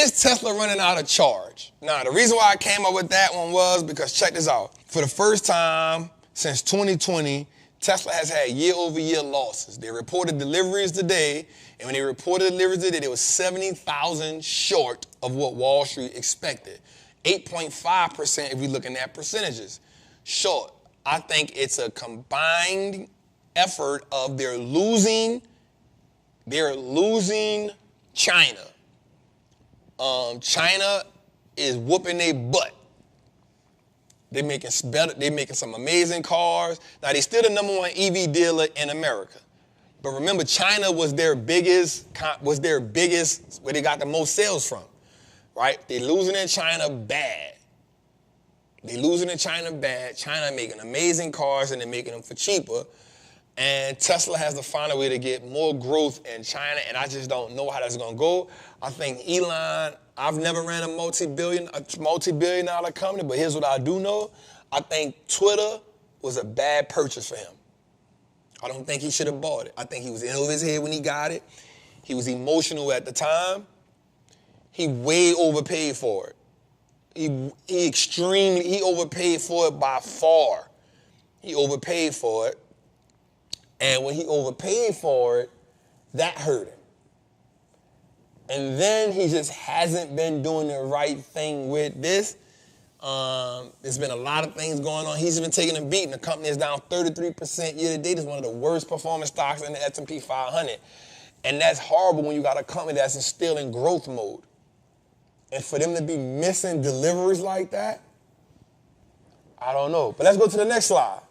is Tesla running out of charge? Now, the reason why I came up with that one was because, check this out. For the first time since 2020, Tesla has had year-over-year losses. They reported deliveries today, and when they reported deliveries today, they were 70,000 short of what Wall Street expected. 8.5% if we're looking at percentages. Short. I think it's a combined effort of they're losing China. China is whooping their butt. They're making some amazing cars. Now, they're still the #1 EV dealer in America. But remember, China was their biggest, where they got the most sales from, right? They're losing in China bad. China making amazing cars, and they're making them for cheaper. And Tesla has to find a way to get more growth in China, and I just don't know how that's going to go. I think Elon, I've never ran a multi-billion dollar company, but here's what I do know. I think Twitter was a bad purchase for him. I don't think he should have bought it. I think he was in over his head when he got it. He was emotional at the time. He way overpaid for it. He overpaid for it by far. He overpaid for it. And when he overpaid for it, that hurt him. And then he just hasn't been doing the right thing with this. There's been a lot of things going on. He's been taking a beating. The company is down 33% year to date. It's one of the worst performing stocks in the S&P 500. And that's horrible when you got a company that's still in growth mode. And for them to be missing deliveries like that, I don't know. But let's go to the next slide.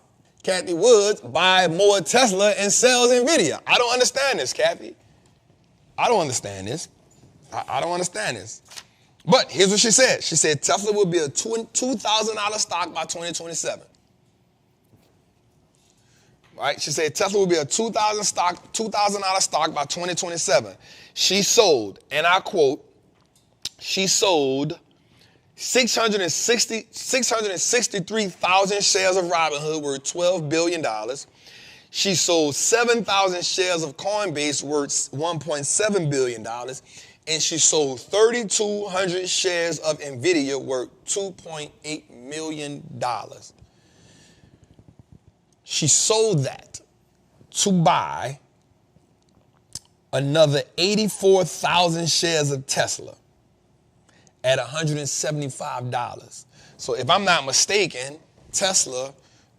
Kathy Woods buy more Tesla and sells NVIDIA. I don't understand this, Kathy. I don't understand this. I don't understand this. But here's what she said. She said Tesla will be a $2,000 stock by 2027. Right? She said Tesla will be a $2,000 stock by 2027. She sold, and I quote, she sold 663,000 shares of Robinhood worth $12 billion. She sold 7,000 shares of Coinbase worth $1.7 billion. And she sold 3,200 shares of NVIDIA worth $2.8 million. She sold that to buy another 84,000 shares of Tesla at $175. So if I'm not mistaken, Tesla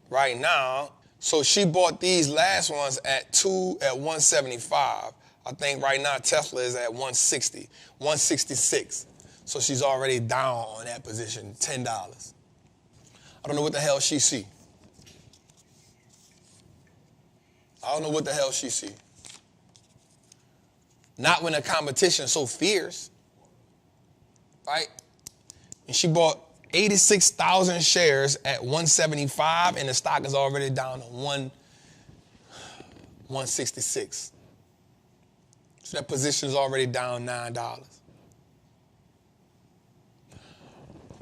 right now, so she bought these last ones at $175. I think right now Tesla is at 160, 166. So she's already down on that position, $10. I don't know what the hell she see. Not when the competition's so fierce, right? And she bought 86,000 shares at 175, and the stock is already down to 166. So that position is already down $9.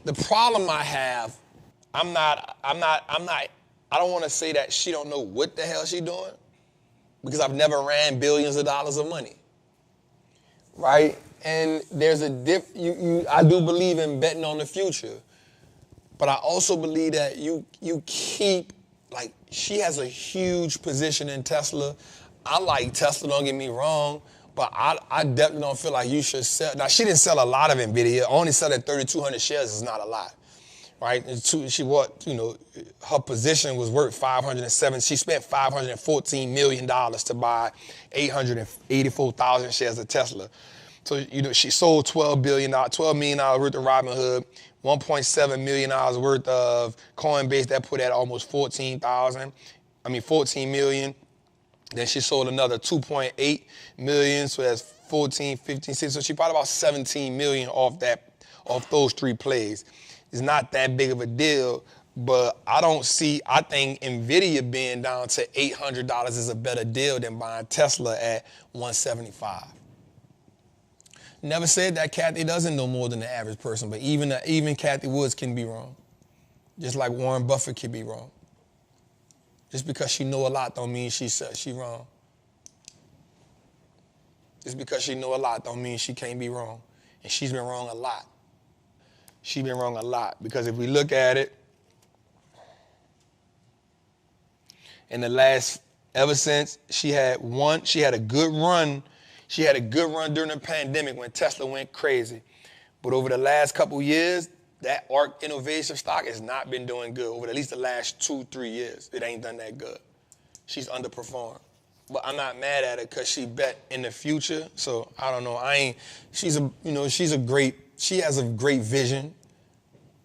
The problem I have, I don't want to say that she don't know what the hell she's doing, because I've never ran billions of dollars of money, right? And there's I do believe in betting on the future, but I also believe that you keep, like, she has a huge position in Tesla. I like Tesla, don't get me wrong, but I definitely don't feel like you should sell. Now, she didn't sell a lot of NVIDIA. Only selling 3,200 shares is not a lot, right? She bought, her position was worth $507. She spent $514 million to buy 884,000 shares of Tesla. So, she sold $12 million worth of Robinhood, $1.7 million worth of Coinbase. That put at almost $14 million. Then she sold another 2.8 million, so that's 14, 15, 16. So she bought about 17 million off those three plays. It's not that big of a deal, but I think NVIDIA being down to $800 is a better deal than buying Tesla at $175. Never said that Kathy doesn't know more than the average person, but even Kathy Woods can be wrong. Just like Warren Buffett can be wrong. Just because she know a lot don't mean she wrong. Just because she know a lot don't mean she can't be wrong. And she's been wrong a lot. She's been wrong a lot because if we look at it, in the last, ever since she had a good run. She had a good run during the pandemic when Tesla went crazy. But over the last couple years, that ARC innovation stock has not been doing good. Over at least the last 2-3 years, it ain't done that good. She's underperformed. But I'm not mad at her because she bet in the future. So I don't know. She has a great vision,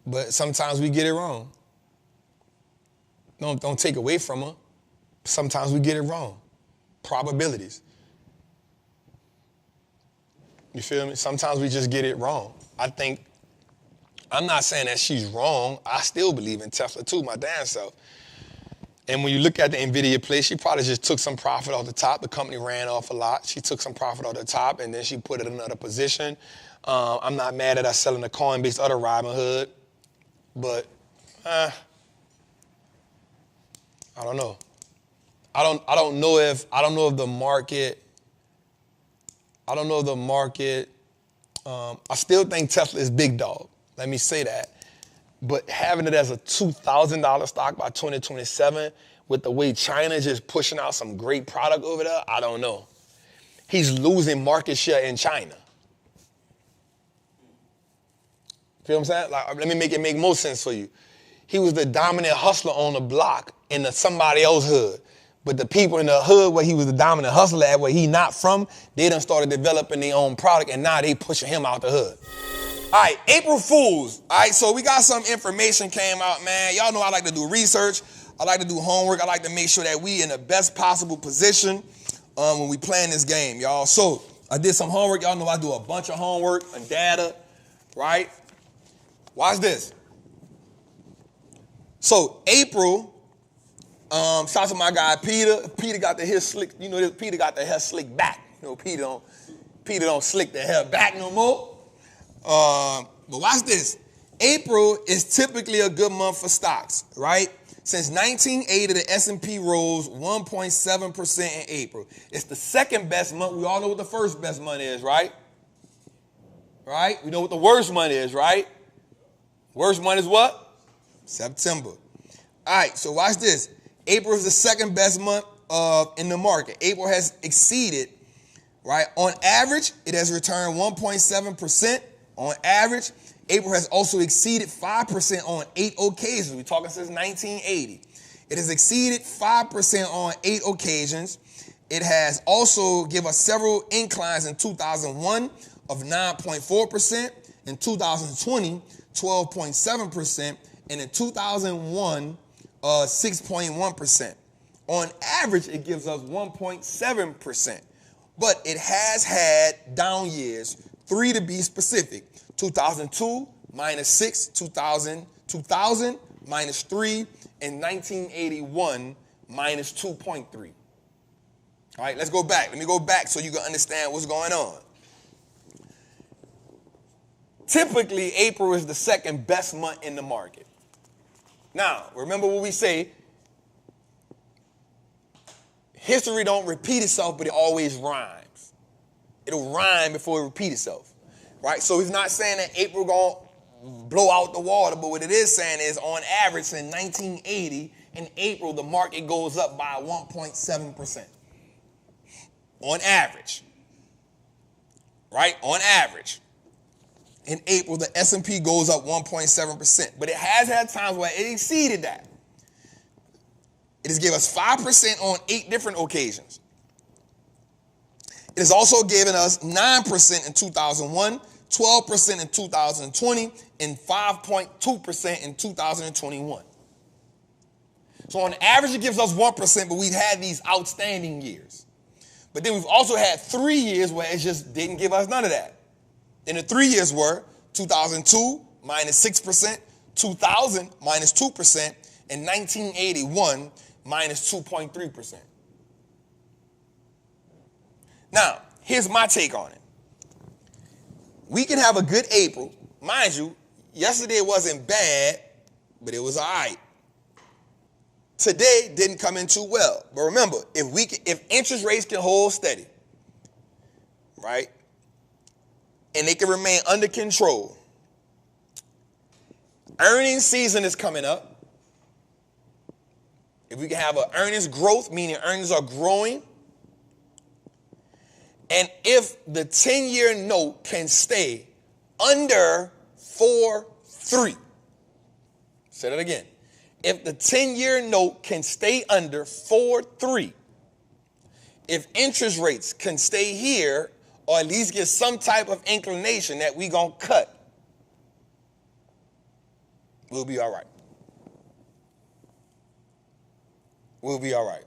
but sometimes we get it wrong. Don't take away from her. Sometimes we get it wrong. Probabilities. You feel me? Sometimes we just get it wrong. I'm not saying that she's wrong. I still believe in Tesla too, my damn self. And when you look at the NVIDIA play, she probably just took some profit off the top. The company ran off a lot. She took some profit off the top, and then she put it in another position. I'm not mad at her selling the Coinbase or the Robinhood, but I don't know. I don't know if the market. I still think Tesla is big dog. Let me say that. But having it as a $2,000 stock by 2027, with the way China is just pushing out some great product over there, I don't know. He's losing market share in China. Feel what I'm saying? Like, let me make it make more sense for you. He was the dominant hustler on the block in somebody else's hood. But the people in the hood where he was the dominant hustler at, where he not from, they done started developing their own product, and now they pushing him out the hood. All right, April Fools. All right, so we got some information came out, man. Y'all know I like to do research. I like to do homework. I like to make sure that we in the best possible position when we playing this game, y'all. So I did some homework. Y'all know I do a bunch of homework and data, right? Watch this. So April, shout out to my guy Peter. Peter got the hair slick. You know, Peter got the hair slick back. You know, Peter don't slick the hair back no more. But watch this. April is typically a good month for stocks, right? Since 1980, the S&P rose 1.7% in April. It's the second best month. We all know what the first best month is, right? Right? We know what the worst month is, right? Worst month is what? September. All right, so watch this. April is the second best month in the market. April has exceeded, right? On average, it has returned 1.7%. On average, April has also exceeded 5% on 8 occasions. We're talking since 1980. It has exceeded 5% on 8 occasions. It has also given us several inclines in 2001 of 9.4%, in 2020, 12.7%, and in 2001, 6.1%. On average, it gives us 1.7%. But it has had down years, 3 to be specific. 2002, minus 6, 2000, minus 3, and 1981, minus 2.3. All right, let's go back. Let me go back so you can understand what's going on. Typically, April is the second best month in the market. Now, remember what we say. History don't repeat itself, but it always rhymes. It'll rhyme before it repeat itself. Right? So he's not saying that April going to blow out the water, but what it is saying is on average in 1980, in April, the market goes up by 1.7%. On average. Right? On average. In April, the S&P goes up 1.7%. But it has had times where it exceeded that. It has given us 5% on 8 different occasions. It has also given us 9% in 2001, 12% in 2020, and 5.2% in 2021. So on average, it gives us 1%, but we've had these outstanding years. But then we've also had 3 years where it just didn't give us none of that. And the 3 years were 2002, minus 6%, 2000, minus 2%, and 1981, minus 2.3%. Now, here's my take on it. We can have a good April. Mind you, yesterday wasn't bad, but it was all right. Today didn't come in too well. But remember, if interest rates can hold steady, right? and they can remain under control. Earnings season is coming up. If we can have an earnings growth, meaning earnings are growing, and if the 10-year note can stay under 4.3, say that again. If the 10-year note can stay under 4.3, if interest rates can stay here, or at least get some type of inclination that we gonna cut, we'll be all right. We'll be all right.